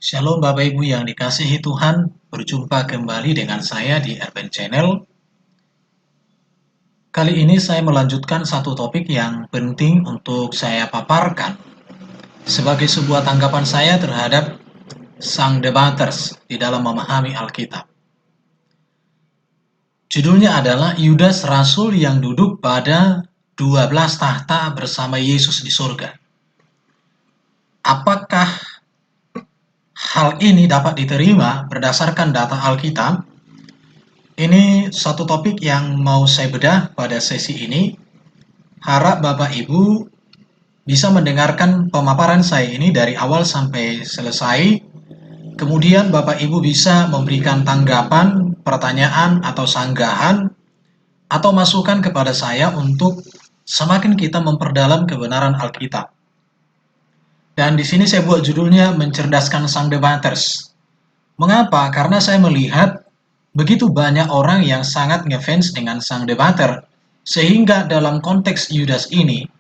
Shalom Bapak Ibu yang dikasihi Tuhan, berjumpa kembali dengan saya di Urban Channel. Kali ini saya melanjutkan satu topik yang penting untuk saya paparkan sebagai sebuah tanggapan saya terhadap sang debaters di dalam memahami Alkitab. Judulnya adalah Yudas Rasul yang duduk pada 12 tahta bersama Yesus di surga. Apakah hal ini dapat diterima berdasarkan data Alkitab? Ini satu topik yang mau saya bedah pada sesi ini. Harap Bapak Ibu bisa mendengarkan pemaparan saya ini dari awal sampai selesai. Kemudian Bapak Ibu bisa memberikan tanggapan, pertanyaan, atau sanggahan, atau masukan kepada saya untuk semakin kita memperdalam kebenaran Alkitab. Dan di sini saya buat judulnya Mencerdaskan Sang Debaters. Mengapa? Karena saya melihat begitu banyak orang yang sangat ngefans dengan sang debater, sehingga dalam konteks Yudas ini,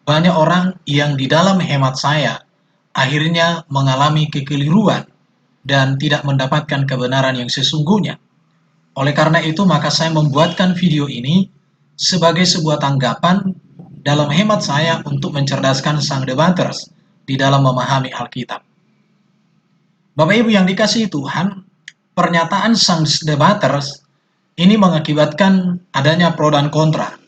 banyak orang yang di dalam hemat saya akhirnya mengalami kekeliruan dan tidak mendapatkan kebenaran yang sesungguhnya. Oleh karena itu, maka saya membuatkan video ini sebagai sebuah tanggapan dalam hemat saya untuk mencerdaskan sang debaters di dalam memahami Alkitab. Bapak Ibu yang dikasihi Tuhan, pernyataan sang debaters ini mengakibatkan adanya pro dan kontra.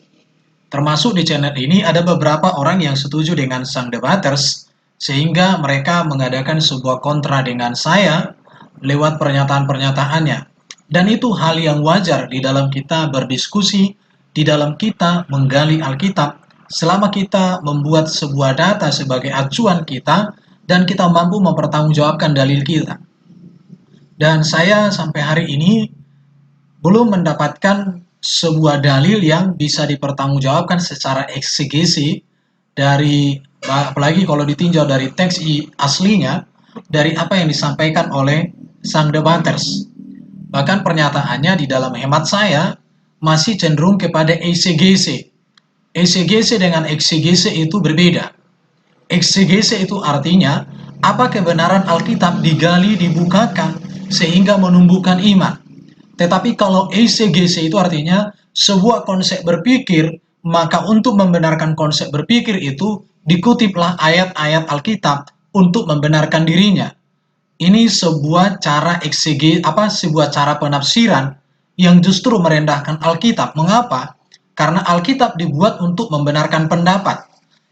Termasuk di channel ini ada beberapa orang yang setuju dengan sang debaters, sehingga mereka mengadakan sebuah kontra dengan saya lewat pernyataan-pernyataannya. Dan itu hal yang wajar di dalam kita berdiskusi, di dalam kita menggali Alkitab, selama kita membuat sebuah data sebagai acuan kita, dan kita mampu mempertanggungjawabkan dalil kita. Dan saya sampai hari ini belum mendapatkan sebuah dalil yang bisa dipertanggungjawabkan secara eksegesi dari, apalagi kalau ditinjau dari teks aslinya, dari apa yang disampaikan oleh sang debaters. Bahkan pernyataannya di dalam hemat saya masih cenderung kepada eksegesi. Eksegesi dengan eksegesi itu berbeda. Eksegesi itu artinya apa kebenaran Alkitab digali, dibukakan, sehingga menumbuhkan iman. Tetapi kalau eksegesi itu artinya sebuah konsep berpikir, maka untuk membenarkan konsep berpikir itu dikutiplah ayat-ayat Alkitab untuk membenarkan dirinya. Ini sebuah cara sebuah cara penafsiran yang justru merendahkan Alkitab. Mengapa? Karena Alkitab dibuat untuk membenarkan pendapat.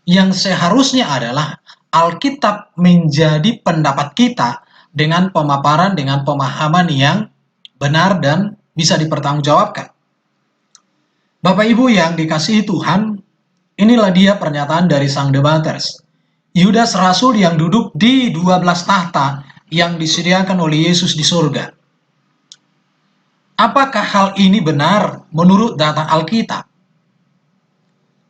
Yang seharusnya adalah Alkitab menjadi pendapat kita dengan pemaparan, dengan pemahaman yang benar dan bisa dipertanggungjawabkan. Bapak Ibu yang dikasihi Tuhan, inilah dia pernyataan dari sang debaters. Yudas Rasul yang duduk di 12 tahta yang disediakan oleh Yesus di surga. Apakah hal ini benar menurut data Alkitab?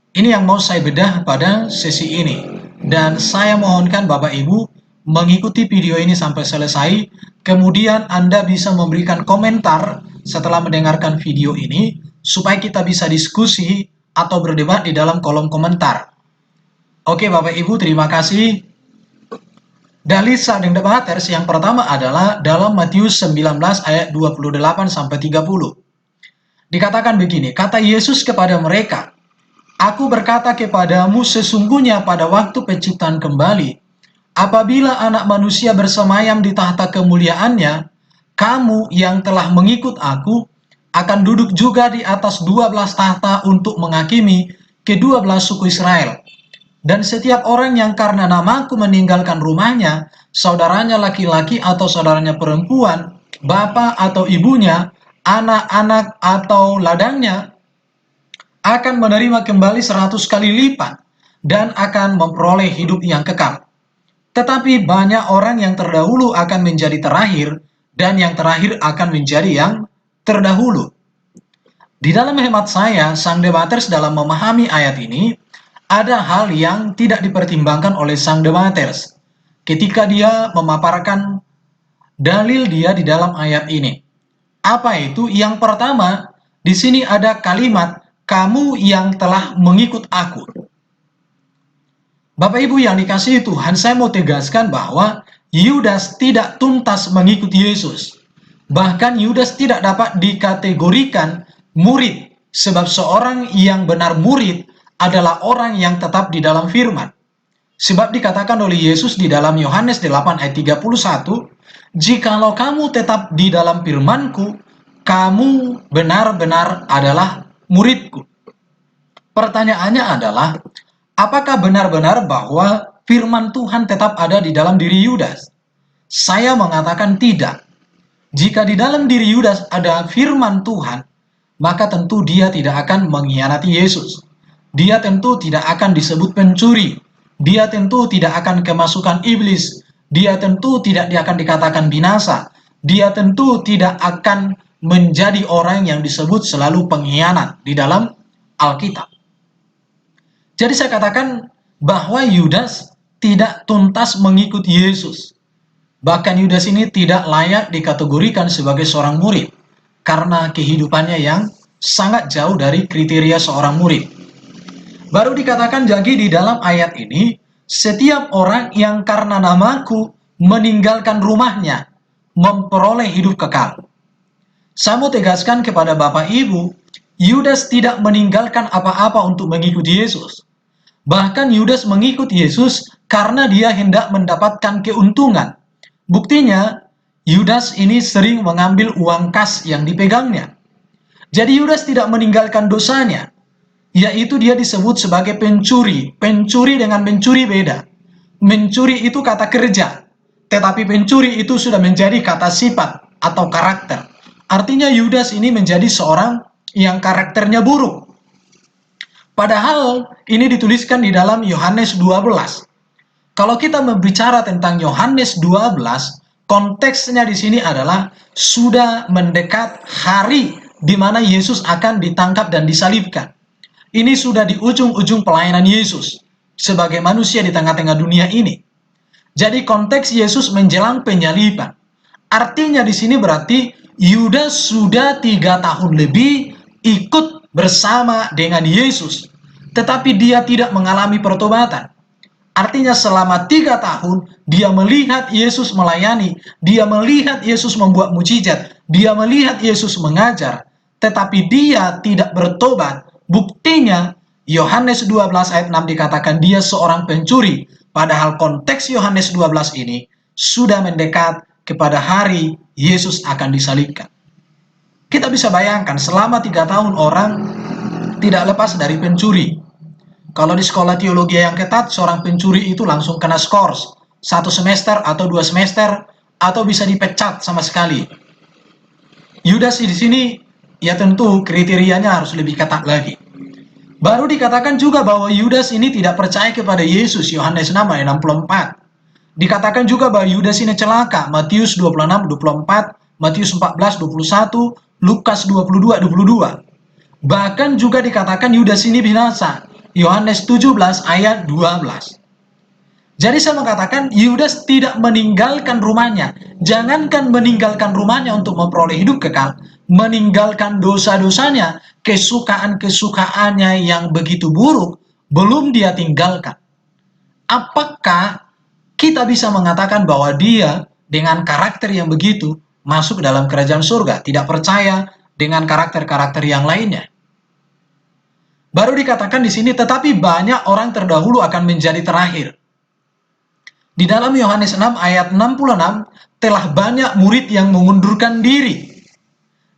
Ini yang mau saya bedah pada sesi ini. Dan saya mohonkan Bapak Ibu mengikuti video ini sampai selesai. Kemudian Anda bisa memberikan komentar setelah mendengarkan video ini, supaya kita bisa diskusi atau berdebat di dalam kolom komentar. Oke Bapak Ibu, terima kasih. Dalil sang debaters yang pertama adalah dalam Matius 19 ayat 28-30. Dikatakan begini, kata Yesus kepada mereka, "Aku berkata kepadamu sesungguhnya pada waktu penciptaan kembali, apabila anak manusia bersemayam di tahta kemuliaannya, kamu yang telah mengikut aku akan duduk juga di atas 12 tahta untuk menghakimi ke-12 suku Israel. Dan setiap orang yang karena namaku meninggalkan rumahnya, saudaranya laki-laki atau saudaranya perempuan, bapak atau ibunya, anak-anak atau ladangnya, akan menerima kembali 100 kali lipat dan akan memperoleh hidup yang kekal. Tetapi banyak orang yang terdahulu akan menjadi terakhir, dan yang terakhir akan menjadi yang terdahulu." Di dalam hemat saya, sang debaters dalam memahami ayat ini, ada hal yang tidak dipertimbangkan oleh sang debaters ketika dia memaparkan dalil dia di dalam ayat ini. Apa itu? Yang pertama, di sini ada kalimat, "Kamu yang telah mengikut aku." Bapak Ibu yang dikasihi Tuhan, saya mau tegaskan bahwa Yudas tidak tuntas mengikuti Yesus. Bahkan Yudas tidak dapat dikategorikan murid, sebab seorang yang benar murid adalah orang yang tetap di dalam firman. Sebab dikatakan oleh Yesus di dalam Yohanes 8 ayat 31, "Jikalau kamu tetap di dalam firman-Ku, kamu benar-benar adalah murid-Ku." Pertanyaannya adalah, apakah benar-benar bahwa firman Tuhan tetap ada di dalam diri Yudas? Saya mengatakan tidak. Jika di dalam diri Yudas ada firman Tuhan, maka tentu dia tidak akan mengkhianati Yesus. Dia tentu tidak akan disebut pencuri. Dia tentu tidak akan kemasukan iblis. Dia tentu tidak akan dikatakan binasa. Dia tentu tidak akan menjadi orang yang disebut selalu pengkhianat di dalam Alkitab. Jadi saya katakan bahwa Yudas tidak tuntas mengikuti Yesus. Bahkan Yudas ini tidak layak dikategorikan sebagai seorang murid karena kehidupannya yang sangat jauh dari kriteria seorang murid. Baru dikatakan jadi di dalam ayat ini, setiap orang yang karena namaku meninggalkan rumahnya, memperoleh hidup kekal. Saya mau tegaskan kepada Bapak Ibu, Yudas tidak meninggalkan apa-apa untuk mengikuti Yesus. Bahkan Yudas mengikuti Yesus karena dia hendak mendapatkan keuntungan. Buktinya, Yudas ini sering mengambil uang kas yang dipegangnya. Jadi Yudas tidak meninggalkan dosanya, yaitu dia disebut sebagai pencuri. Pencuri dengan mencuri beda. Mencuri itu kata kerja, tetapi pencuri itu sudah menjadi kata sifat atau karakter. Artinya Yudas ini menjadi seorang yang karakternya buruk. Padahal ini dituliskan di dalam Yohanes 12. Kalau kita berbicara tentang Yohanes 12, konteksnya di sini adalah sudah mendekat hari di mana Yesus akan ditangkap dan disalibkan. Ini sudah di ujung-ujung pelayanan Yesus sebagai manusia di tengah-tengah dunia ini. Jadi konteks Yesus menjelang penyaliban. Artinya di sini berarti Yudas sudah 3 tahun lebih ikut bersama dengan Yesus, tetapi dia tidak mengalami pertobatan. Artinya selama 3 tahun dia melihat Yesus melayani, dia melihat Yesus membuat mujizat, dia melihat Yesus mengajar, tetapi dia tidak bertobat. Buktinya Yohanes 12 ayat 6 dikatakan dia seorang pencuri, padahal konteks Yohanes 12 ini sudah mendekat kepada hari Yesus akan disalibkan. Kita bisa bayangkan selama 3 tahun orang tidak lepas dari pencuri. Kalau di sekolah teologi yang ketat, seorang pencuri itu langsung kena skors 1 semester atau 2 semester, atau bisa dipecat sama sekali. Yudas di sini ya tentu kriterianya harus lebih ketat lagi. Baru dikatakan juga bahwa Yudas ini tidak percaya kepada Yesus, Yohanes 6 ayat 64. Dikatakan juga bahwa Yudas ini celaka, Matius 26 24, Matius 14 21, Lukas 22 22. Bahkan juga dikatakan Yudas ini binasa, Yohanes 17 ayat 12. Jadi saya mengatakan Yudas tidak meninggalkan rumahnya. Jangankan meninggalkan rumahnya untuk memperoleh hidup kekal, meninggalkan dosa-dosanya, kesukaan-kesukaannya yang begitu buruk, belum dia tinggalkan. Apakah kita bisa mengatakan bahwa dia dengan karakter yang begitu masuk dalam kerajaan surga, tidak percaya dengan karakter-karakter yang lainnya? Baru dikatakan di sini, tetapi banyak orang terdahulu akan menjadi terakhir. Di dalam Yohanes 6 ayat 66, telah banyak murid yang mengundurkan diri.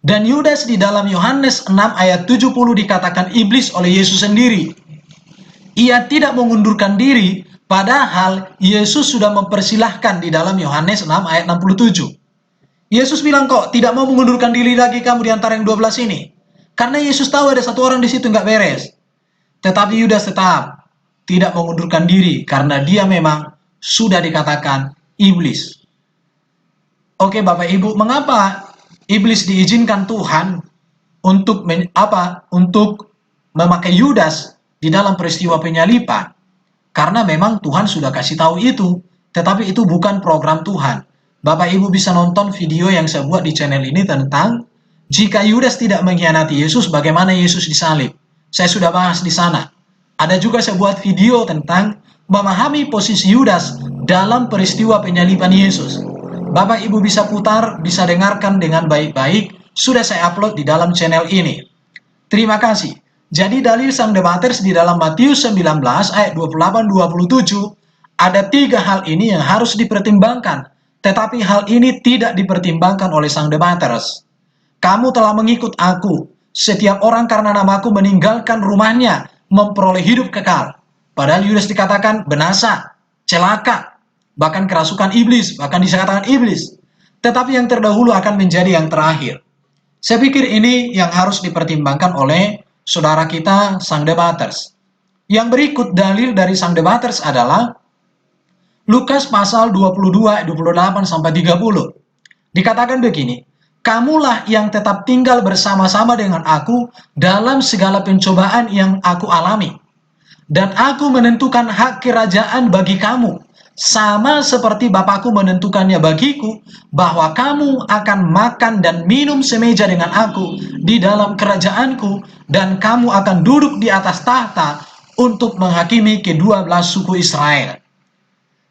Dan Yudas di dalam Yohanes 6 ayat 70 dikatakan iblis oleh Yesus sendiri. Ia tidak mengundurkan diri, padahal Yesus sudah mempersilahkan di dalam Yohanes 6 ayat 67. Yesus bilang, kok tidak mau mengundurkan diri lagi kamu di antara yang 12 ini? Karena Yesus tahu ada satu orang di situ nggak beres. Tetapi Yudas tetap tidak mengundurkan diri karena dia memang sudah dikatakan iblis. Oke Bapak Ibu, mengapa iblis diizinkan Tuhan untuk memakai Yudas di dalam peristiwa penyaliban? Karena memang Tuhan sudah kasih tahu itu, tetapi itu bukan program Tuhan. Bapak Ibu bisa nonton video yang saya buat di channel ini tentang jika Yudas tidak mengkhianati Yesus, bagaimana Yesus disalib. Saya sudah bahas di sana. Ada juga saya buat video tentang memahami posisi Yudas dalam peristiwa penyaliban Yesus. Bapak Ibu bisa putar, bisa dengarkan dengan baik-baik. Sudah saya upload di dalam channel ini. Terima kasih. Jadi dalil sang debaters di dalam Matius 19 ayat 28-27, ada 3 hal ini yang harus dipertimbangkan. Tetapi hal ini tidak dipertimbangkan oleh sang debaters. Kamu telah mengikut aku. Setiap orang karena namaku meninggalkan rumahnya, memperoleh hidup kekal. Padahal Yudas dikatakan binasa, celaka, bahkan kerasukan iblis, bahkan dikatakan iblis. Tetapi yang terdahulu akan menjadi yang terakhir. Saya pikir ini yang harus dipertimbangkan oleh saudara kita, sang debaters. Yang berikut dalil dari sang debaters adalah Lukas pasal 22, 28-30. Dikatakan begini, kamulah yang tetap tinggal bersama-sama dengan aku dalam segala pencobaan yang aku alami. Dan aku menentukan hak kerajaan bagi kamu, sama seperti Bapakku menentukannya bagiku, bahwa kamu akan makan dan minum semeja dengan aku di dalam kerajaanku, dan kamu akan duduk di atas tahta untuk menghakimi kedua belas suku Israel.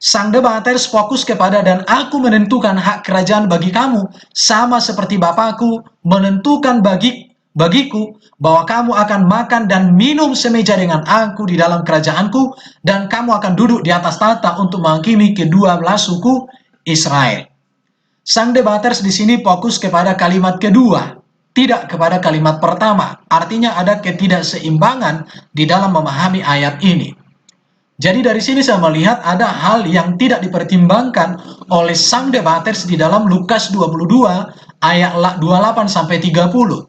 Sang debaters fokus kepada dan aku menentukan hak kerajaan bagi kamu, sama seperti Bapakku menentukan bagiku, bahwa kamu akan makan dan minum semeja dengan aku di dalam kerajaanku, dan kamu akan duduk di atas tahta untuk menghakimi kedua belas suku Israel. Sang debaters di sini fokus kepada kalimat kedua, tidak kepada kalimat pertama. Artinya ada ketidakseimbangan di dalam memahami ayat ini. Jadi dari sini saya melihat ada hal yang tidak dipertimbangkan oleh sang debaters di dalam Lukas 22 ayat 28-30.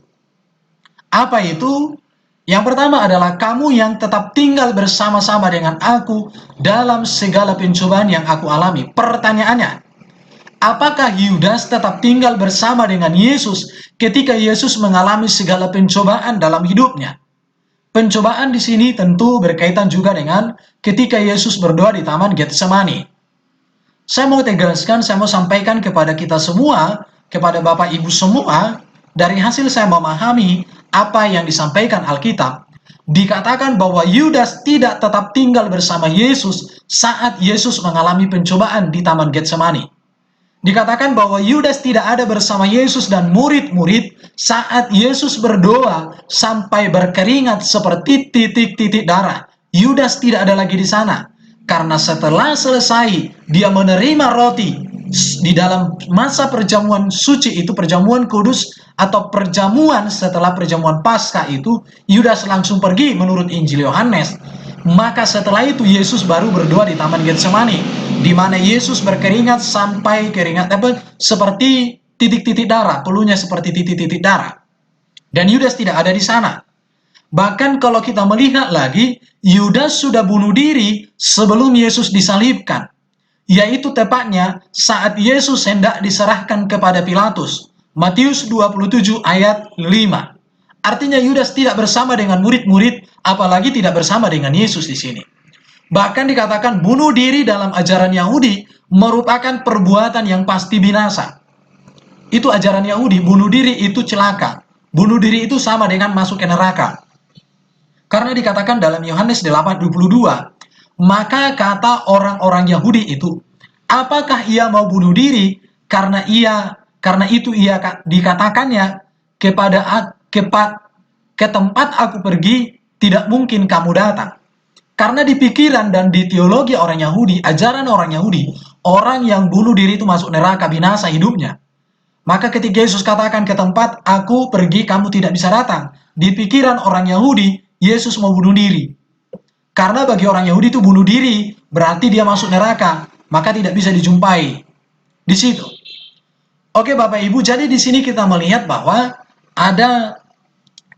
Apa itu? Yang pertama adalah kamu yang tetap tinggal bersama-sama dengan aku dalam segala pencobaan yang aku alami. Pertanyaannya, apakah Yudas tetap tinggal bersama dengan Yesus ketika Yesus mengalami segala pencobaan dalam hidupnya? Pencobaan di sini tentu berkaitan juga dengan ketika Yesus berdoa di Taman Getsemani. Saya mau tegaskan, saya mau sampaikan kepada kita semua, kepada Bapak Ibu semua, dari hasil saya memahami apa yang disampaikan Alkitab, dikatakan bahwa Yudas tidak tetap tinggal bersama Yesus saat Yesus mengalami pencobaan di Taman Getsemani. Dikatakan bahwa Yudas tidak ada bersama Yesus dan murid-murid saat Yesus berdoa sampai berkeringat seperti titik-titik darah. Yudas tidak ada lagi di sana. Karena setelah selesai dia menerima roti di dalam masa perjamuan suci itu, perjamuan kudus atau perjamuan setelah perjamuan Paskah itu, Yudas langsung pergi menurut Injil Yohanes. Maka setelah itu Yesus baru berdoa di Taman Getsemani, di mana Yesus berkeringat sampai keringat seperti titik-titik darah, peluhnya seperti titik-titik darah. Dan Yudas tidak ada di sana. Bahkan kalau kita melihat lagi, Yudas sudah bunuh diri sebelum Yesus disalibkan, yaitu tepatnya saat Yesus hendak diserahkan kepada Pilatus. Matius 27 ayat 5. Artinya Yudas tidak bersama dengan murid-murid, apalagi tidak bersama dengan Yesus di sini. Bahkan dikatakan bunuh diri dalam ajaran Yahudi merupakan perbuatan yang pasti binasa. Itu ajaran Yahudi, bunuh diri itu celaka. Bunuh diri itu sama dengan masuk ke neraka. Karena dikatakan dalam Yohanes 8:22, maka kata orang-orang Yahudi itu, apakah ia mau bunuh diri karena itu ia dikatakannya ke tempat aku pergi tidak mungkin kamu datang. Karena di pikiran dan di teologi orang Yahudi, ajaran orang Yahudi, orang yang bunuh diri itu masuk neraka, binasa hidupnya. Maka ketika Yesus katakan ke tempat aku pergi kamu tidak bisa datang, di pikiran orang Yahudi Yesus mau bunuh diri. Karena bagi orang Yahudi itu bunuh diri berarti dia masuk neraka, maka tidak bisa dijumpai di situ. Oke Bapak Ibu, jadi di sini kita melihat bahwa ada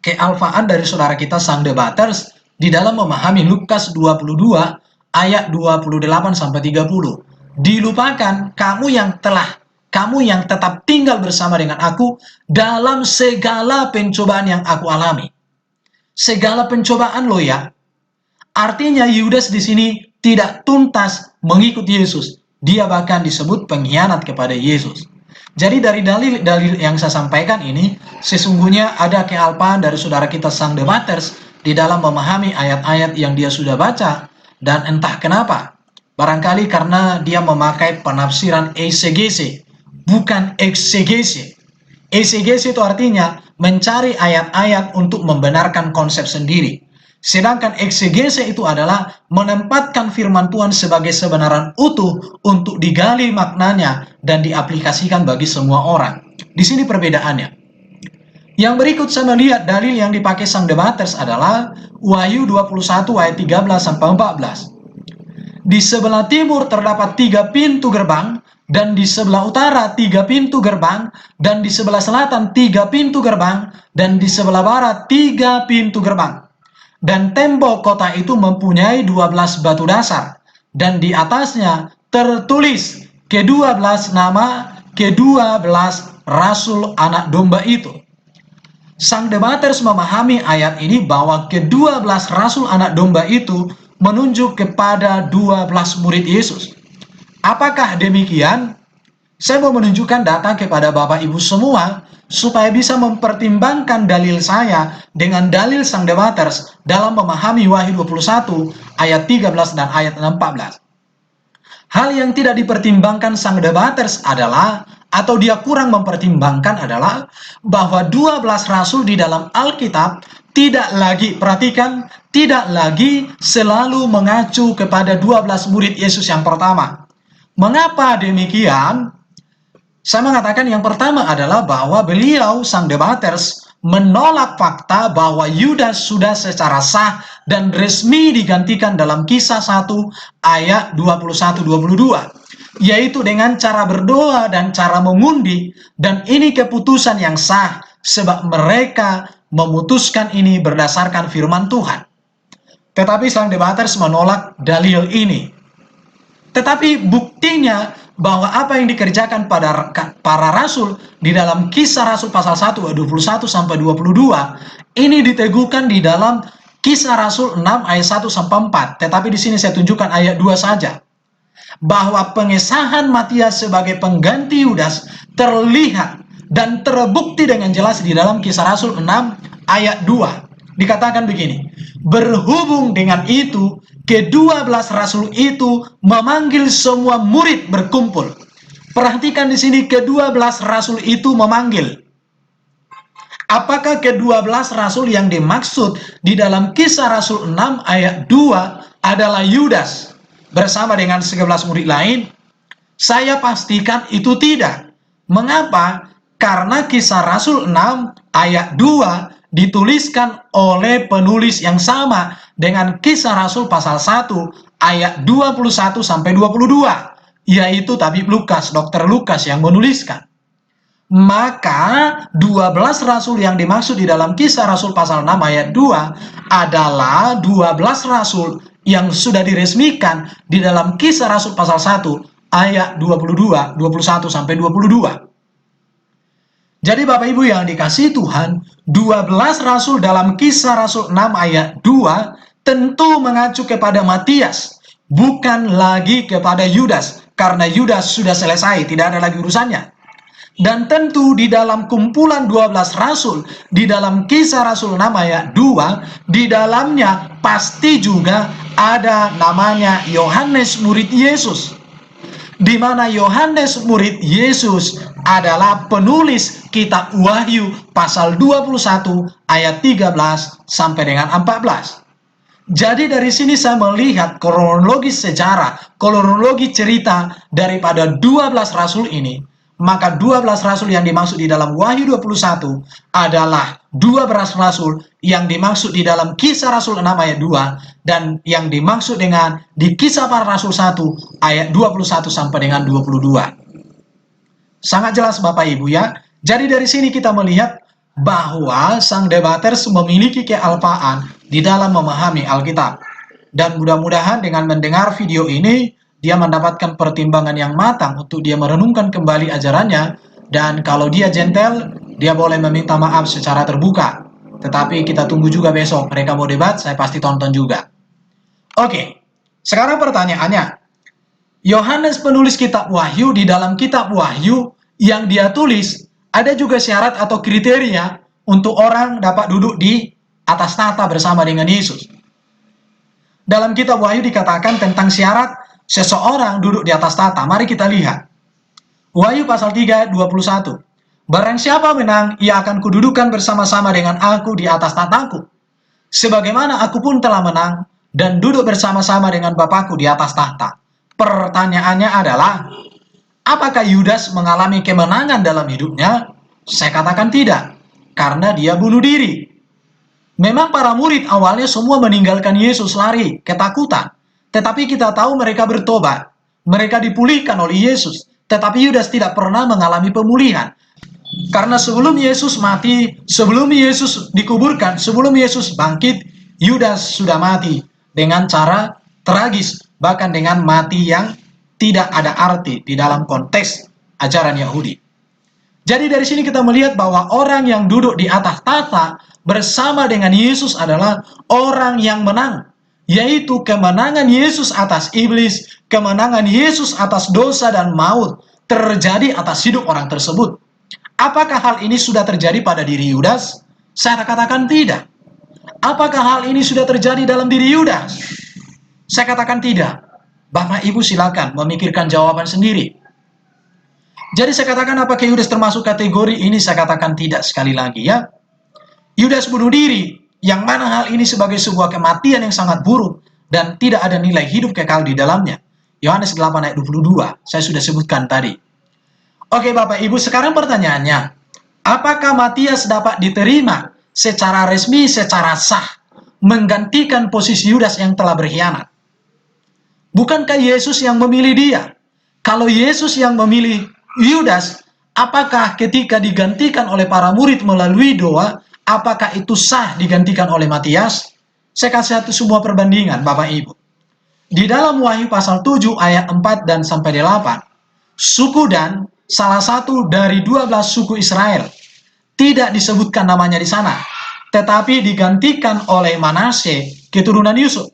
kealfaan dari saudara kita sang debaters di dalam memahami Lukas 22 ayat 28-30. Dilupakan kamu yang tetap tinggal bersama dengan aku dalam segala pencobaan yang aku alami. Segala pencobaan loh ya. Artinya Yudas di sini tidak tuntas mengikut Yesus. Dia bahkan disebut pengkhianat kepada Yesus. Jadi dari dalil-dalil yang saya sampaikan ini, sesungguhnya ada kealpaan dari saudara kita sang debaters di dalam memahami ayat-ayat yang dia sudah baca, Dan entah kenapa, barangkali karena dia memakai penafsiran eksegese, bukan eksegese. Eksegese itu artinya mencari ayat-ayat untuk membenarkan konsep sendiri. Sedangkan eksegese itu adalah menempatkan firman Tuhan sebagai kebenaran utuh untuk digali maknanya dan diaplikasikan bagi semua orang. Di sini perbedaannya. Yang berikut saya melihat dalil yang dipakai sang debaters adalah Wahyu 21 ayat 13 sampai 14. Di sebelah timur terdapat 3 pintu gerbang, dan di sebelah utara 3 pintu gerbang, dan di sebelah selatan 3 pintu gerbang, dan di sebelah barat 3 pintu gerbang. Dan tembok kota itu mempunyai 12 batu dasar, dan di atasnya tertulis ke-12 nama ke-12 rasul anak domba itu. Sang debaters memahami ayat ini bahwa ke-12 rasul anak domba itu menunjuk kepada 12 murid Yesus. Apakah demikian? Saya mau menunjukkan data kepada Bapak Ibu semua supaya bisa mempertimbangkan dalil saya dengan dalil sang debaters dalam memahami Wahyu 21 ayat 13 dan ayat 14. Hal yang tidak dipertimbangkan sang debaters adalah, atau dia kurang mempertimbangkan adalah, bahwa 12 rasul di dalam Alkitab tidak lagi, perhatikan, tidak lagi selalu mengacu kepada 12 murid Yesus yang pertama. Mengapa demikian? Saya mengatakan yang pertama adalah bahwa beliau, sang debaters, menolak fakta bahwa Yudas sudah secara sah dan resmi digantikan dalam Kisah 1 ayat 21-22, yaitu dengan cara berdoa dan cara mengundi, dan ini keputusan yang sah sebab mereka memutuskan ini berdasarkan firman Tuhan. Tetapi sang debaters menolak dalil ini. Tetapi buktinya bahwa apa yang dikerjakan pada para rasul di dalam Kisah Rasul pasal 1 ayat 21 sampai 22 ini diteguhkan di dalam Kisah Rasul 6 ayat 1 sampai 4. Tetapi di sini saya tunjukkan ayat 2 saja. Bahwa pengesahan Matias sebagai pengganti Yudas terlihat dan terbukti dengan jelas di dalam Kisah Rasul 6 ayat 2. Dikatakan begini, berhubung dengan itu ke-12 rasul itu memanggil semua murid berkumpul. Perhatikan di sini, ke-12 rasul itu memanggil. Apakah ke-12 rasul yang dimaksud di dalam Kisah Rasul 6 ayat 2 adalah Yudas bersama dengan 11 murid lain? Saya pastikan itu tidak. Mengapa? Karena Kisah Rasul 6 ayat 2 dituliskan oleh penulis yang sama dengan Kisah Rasul pasal 1 ayat 21 sampai 22, yaitu tabib Lukas, Dr. Lukas yang menuliskan. Maka 12 rasul yang dimaksud di dalam Kisah Rasul pasal 6 ayat 2 adalah 12 rasul yang sudah diresmikan di dalam Kisah Rasul pasal 1 ayat 22, 21 sampai 22. Jadi Bapak Ibu yang dikasihi Tuhan, 12 rasul dalam Kisah Rasul 6 ayat 2 tentu mengacu kepada Matias, bukan lagi kepada Yudas, karena Yudas sudah selesai, tidak ada lagi urusannya. Dan tentu di dalam kumpulan 12 rasul, di dalam Kisah Rasul 6 ayat 2, di dalamnya pasti juga ada namanya Yohanes murid Yesus, di mana Yohanes murid Yesus adalah penulis kitab Wahyu pasal 21 ayat 13 sampai dengan 14. Jadi dari sini saya melihat kronologi sejarah, kronologi cerita daripada 12 rasul ini. Maka 12 rasul yang dimaksud di dalam Wahyu 21 adalah 12 rasul yang dimaksud di dalam Kisah Rasul 6 ayat 2 dan yang dimaksud dengan di Kisah Para Rasul 1 ayat 21 sampai dengan 22. Sangat jelas Bapak Ibu ya. Jadi dari sini kita melihat bahwa sang debaters memiliki kealpaan di dalam memahami Alkitab. Dan mudah-mudahan dengan mendengar video ini dia mendapatkan pertimbangan yang matang untuk dia merenungkan kembali ajarannya, dan kalau dia gentle, dia boleh meminta maaf secara terbuka. Tetapi kita tunggu juga besok, mereka mau debat, saya pasti tonton juga. Oke, sekarang pertanyaannya, Yohanes penulis kitab Wahyu, di dalam kitab Wahyu yang dia tulis, ada juga syarat atau kriteria untuk orang dapat duduk di atas tahta bersama dengan Yesus. Dalam kitab Wahyu dikatakan tentang syarat seseorang duduk di atas tahta. Mari kita lihat. Wahyu pasal 3 ayat 21. Barang siapa menang, ia akan kududukan bersama-sama dengan aku di atas tahtaku. Sebagaimana aku pun telah menang dan duduk bersama-sama dengan Bapakku di atas tahta. Pertanyaannya adalah, apakah Yudas mengalami kemenangan dalam hidupnya? Saya katakan tidak, karena dia bunuh diri. Memang para murid awalnya semua meninggalkan Yesus, lari, ketakutan. Tetapi kita tahu mereka bertobat. Mereka dipulihkan oleh Yesus. Tetapi Yudas tidak pernah mengalami pemulihan. Karena sebelum Yesus mati, sebelum Yesus dikuburkan, sebelum Yesus bangkit, Yudas sudah mati dengan cara tragis. Bahkan dengan mati yang tidak ada arti di dalam konteks ajaran Yahudi. Jadi dari sini kita melihat bahwa orang yang duduk di atas tahta bersama dengan Yesus adalah orang yang menang, yaitu kemenangan Yesus atas iblis, kemenangan Yesus atas dosa dan maut terjadi atas hidup orang tersebut. Apakah hal ini sudah terjadi pada diri Yudas? Saya katakan tidak. Apakah hal ini sudah terjadi dalam diri Yudas? Saya katakan tidak. Bapak Ibu silakan memikirkan jawaban sendiri. Jadi saya katakan apakah Yudas termasuk kategori ini? Saya katakan tidak sekali lagi ya. Yudas bunuh diri, yang mana hal ini sebagai sebuah kematian yang sangat buruk dan tidak ada nilai hidup kekal di dalamnya. Yohanes 8 ayat 22, saya sudah sebutkan tadi. Oke Bapak Ibu, sekarang pertanyaannya, apakah Matias dapat diterima secara resmi, secara sah, menggantikan posisi Yudas yang telah berkhianat? Bukankah Yesus yang memilih dia? Kalau Yesus yang memilih Yudas, apakah ketika digantikan oleh para murid melalui doa, apakah itu sah digantikan oleh Matias? Saya kasih satu sebuah perbandingan Bapak Ibu. Di dalam Wahyu pasal 7 ayat 4 dan sampai 8, suku Dan, salah satu dari 12 suku Israel, tidak disebutkan namanya di sana, tetapi digantikan oleh Manasye, keturunan Yusuf.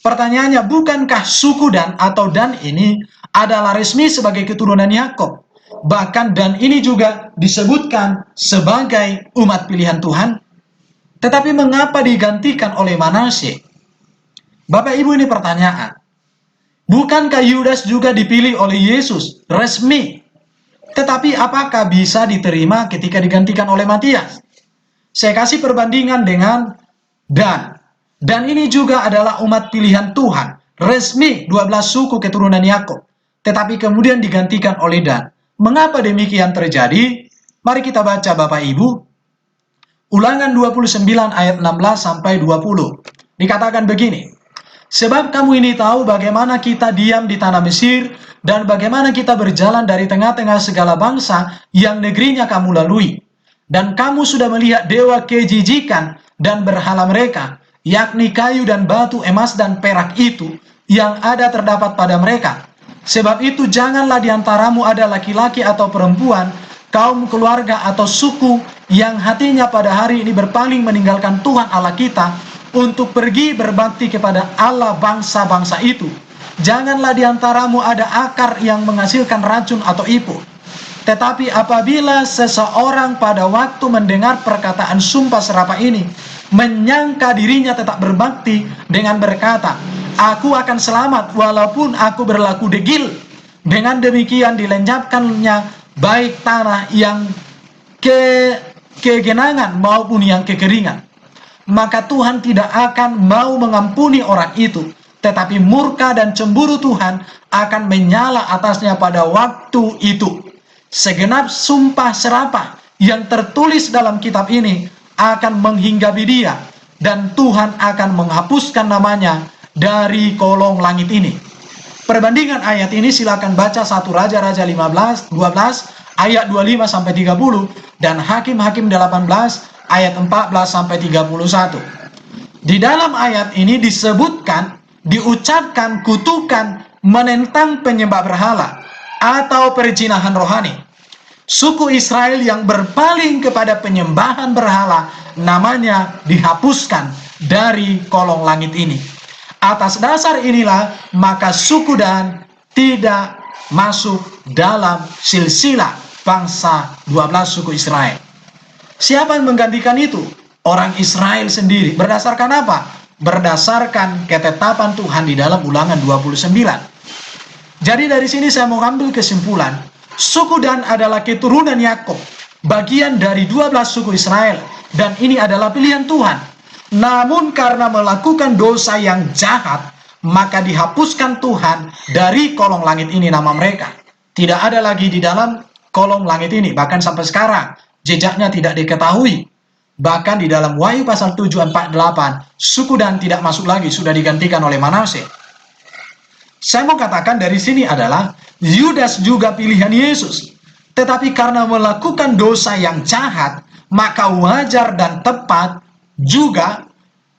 Pertanyaannya, bukankah suku Dan atau Dan ini adalah resmi sebagai keturunan Yakub? Bahkan Dan ini juga disebutkan sebagai umat pilihan Tuhan. Tetapi mengapa digantikan oleh Manasye? Bapak Ibu, ini pertanyaan. Bukankah Yudas juga dipilih oleh Yesus resmi? Tetapi apakah bisa diterima ketika digantikan oleh Matias? Saya kasih perbandingan dengan Dan. Dan ini juga adalah umat pilihan Tuhan, resmi 12 suku keturunan Yakub, tetapi kemudian digantikan oleh Dan. Mengapa demikian terjadi? Mari kita baca Bapak Ibu. Ulangan 29 ayat 16 sampai 20. Dikatakan begini, sebab kamu ini tahu bagaimana kita diam di tanah Mesir, dan bagaimana kita berjalan dari tengah-tengah segala bangsa yang negerinya kamu lalui. Dan kamu sudah melihat dewa kejijikan dan berhala mereka, yakni kayu dan batu, emas dan perak itu yang ada terdapat pada mereka. Sebab itu janganlah diantaramu ada laki-laki atau perempuan, kaum keluarga atau suku yang hatinya pada hari ini berpaling meninggalkan Tuhan Allah kita untuk pergi berbakti kepada Allah bangsa-bangsa itu. Janganlah diantaramu ada akar yang menghasilkan racun atau ipu. Tetapi apabila seseorang pada waktu mendengar perkataan sumpah serapah ini, menyangka dirinya tetap berbakti dengan berkata, aku akan selamat walaupun aku berlaku degil. Dengan demikian dilenyapkannya baik tanah yang kegenangan maupun yang kekeringan. Maka Tuhan tidak akan mau mengampuni orang itu, tetapi murka dan cemburu Tuhan akan menyala atasnya pada waktu itu. Segenap sumpah serapah yang tertulis dalam kitab ini akan menghinggapi dia, dan Tuhan akan menghapuskan namanya dari kolong langit ini. Perbandingan ayat ini silakan baca 1 Raja-Raja 12 ayat 25 sampai 30 dan Hakim-Hakim 18 ayat 14 sampai 31. Di dalam ayat ini disebutkan, diucapkan kutukan menentang penyembah berhala atau perzinahan rohani. Suku Israel yang berpaling kepada penyembahan berhala, namanya dihapuskan dari kolong langit ini. Atas dasar inilah maka suku Dan tidak masuk dalam silsilah bangsa 12 suku Israel. Siapa yang menggantikan itu? Orang Israel sendiri. Berdasarkan apa? berdasarkan ketetapan Tuhan di dalam Ulangan 29. Jadi dari sini saya mau ambil kesimpulan, suku Dan adalah keturunan Yakub, bagian dari 12 suku Israel, dan ini adalah pilihan Tuhan. Namun karena melakukan dosa yang jahat, maka dihapuskan Tuhan dari kolong langit ini nama mereka. Tidak ada lagi di dalam kolong langit ini, bahkan sampai sekarang jejaknya tidak diketahui. Bahkan di dalam Wahyu pasal 7:48, suku Dan tidak masuk lagi, sudah digantikan oleh Manase. Saya mau katakan dari sini adalah Yudas juga pilihan Yesus. Tetapi karena melakukan dosa yang jahat, maka wajar dan tepat juga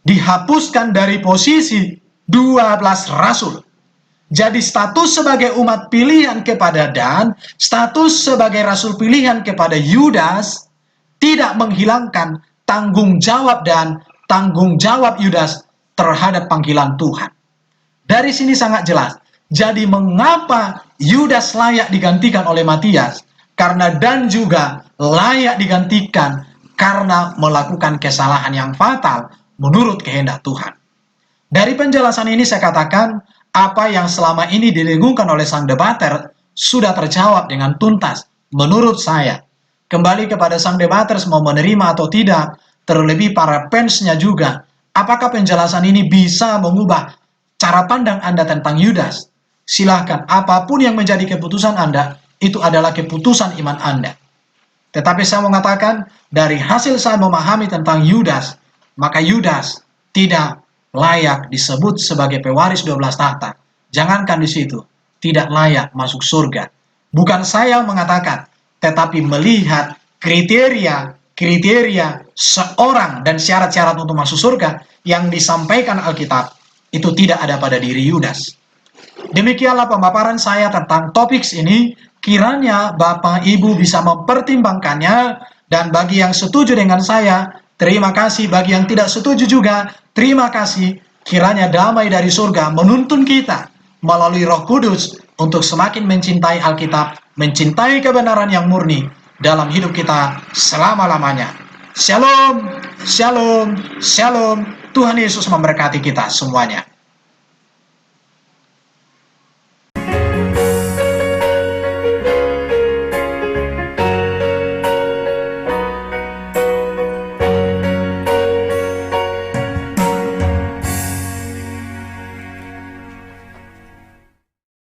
dihapuskan dari posisi 12 rasul. Jadi status sebagai umat pilihan kepada Dan, status sebagai rasul pilihan kepada Yudas, tidak menghilangkan tanggung jawab Dan, tanggung jawab Yudas terhadap panggilan Tuhan. Dari sini sangat jelas. Jadi mengapa Yudas layak digantikan oleh Matias? Karena Dan juga layak digantikan karena melakukan kesalahan yang fatal menurut kehendak Tuhan. Dari penjelasan ini saya katakan, apa yang selama ini didengungkan oleh sang debater sudah terjawab dengan tuntas menurut saya. Kembali kepada sang debater mau menerima atau tidak, terlebih para fansnya juga. Apakah penjelasan ini bisa mengubah cara pandang Anda tentang Yudas? Silahkan, apapun yang menjadi keputusan Anda, itu adalah keputusan iman Anda. Tetapi saya mengatakan, dari hasil saya memahami tentang Yudas, maka Yudas tidak layak disebut sebagai pewaris 12 tahta. Jangankan di situ, tidak layak masuk surga. Bukan saya yang mengatakan, tetapi melihat kriteria seorang dan syarat-syarat untuk masuk surga yang disampaikan Alkitab, itu tidak ada pada diri Yudas. Demikianlah pemaparan saya tentang topik ini. Kiranya Bapak Ibu bisa mempertimbangkannya, dan bagi yang setuju dengan saya, terima kasih. Bagi yang tidak setuju juga, terima kasih. Kiranya damai dari surga menuntun kita melalui Roh Kudus untuk semakin mencintai Alkitab, mencintai kebenaran yang murni dalam hidup kita selama-lamanya. Shalom, shalom, shalom. Tuhan Yesus memberkati kita semuanya.